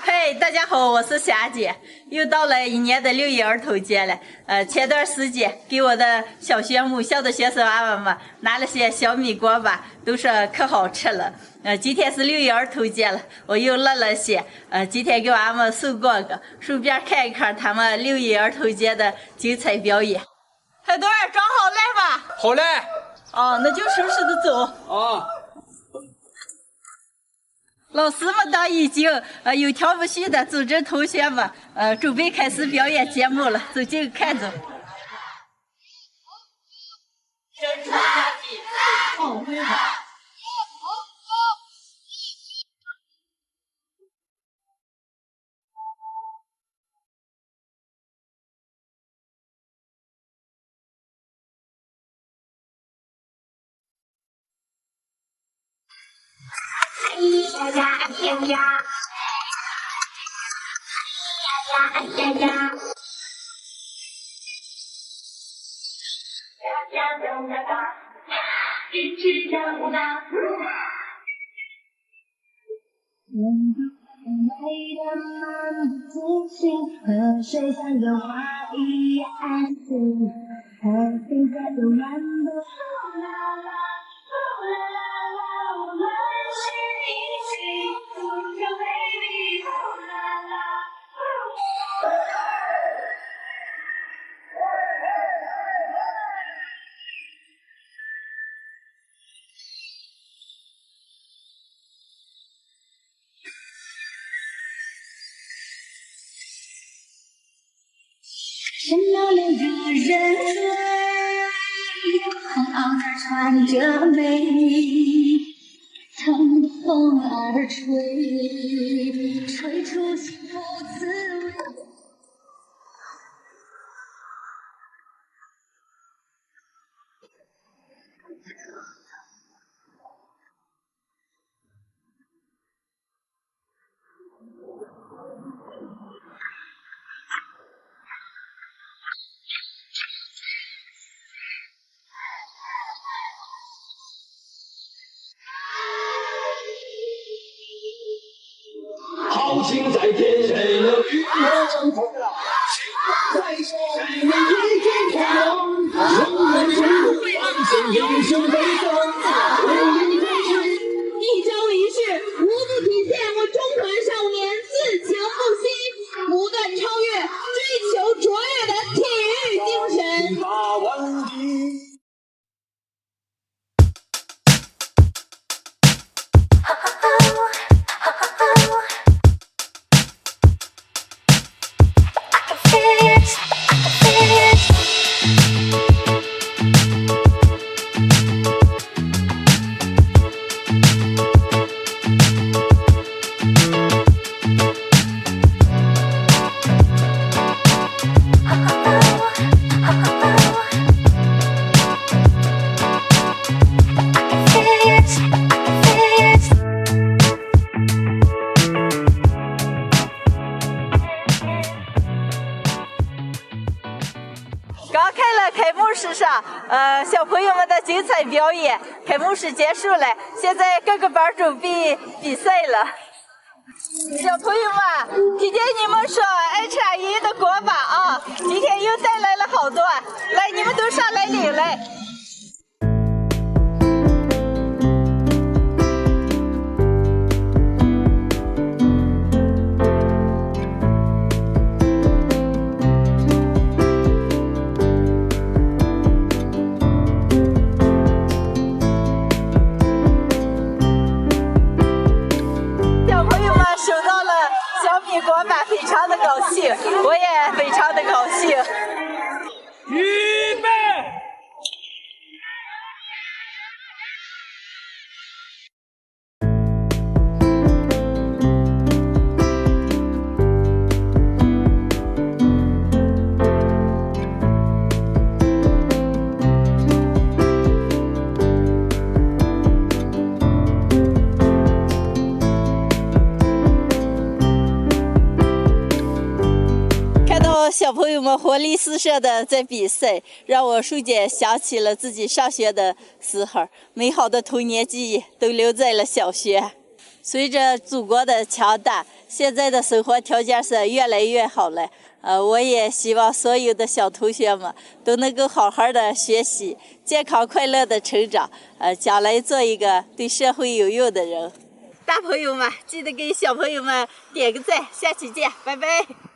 嘿，大家好，我是霞姐。又到了一年的6一儿童节了。前段时间给我的小学母校的学生娃娃们拿了些小米锅巴，都说可好吃了。今天是6一儿童节了，我又乐了些。今天给娃娃们送过个，顺便看一看他们6一儿童节的精彩表演。海多儿，装好来吧。好嘞。哦，那就收拾着走。啊。老师们当已经有条不紊的组织同学们准备开始表演节目了，走近看着。呀呀呀呀！呀呀呀！大家都来吧，一起跳舞吧！美的满自信，和水像油画一样安静，和现在有漫步。啦啦啦啦啦，我们是一起，不要 baby， 啦啦。什么两个人追，红袄那穿着美丽，乘风而吹，吹出幸福滋味。豪情在天，谁能与我争锋？在手，谁能一剑破梦？人人终会昂首，英雄飞腾。为你战士，一朝一世，无不体现我中华少年自强不息、不断超越、追求卓越的体育精神。大万里。刚看了开幕式上，小朋友们的精彩表演。开幕式结束了，现在各个班准备比赛了。小朋友们，听见你们说爱吃俺爷爷的锅巴啊，今天又带来了好多，来，你们都上来领来。收到了小米锅巴，非常的高兴，我也非常的高兴。预备。小朋友们活力四射的在比赛，让我瞬间想起了自己上学的时候，美好的童年记忆都留在了小学。随着祖国的强大，现在的生活条件是越来越好了。我也希望所有的小同学们都能够好好的学习，健康快乐的成长，将来做一个对社会有用的人。大朋友们，记得给小朋友们点个赞，下期见，拜拜。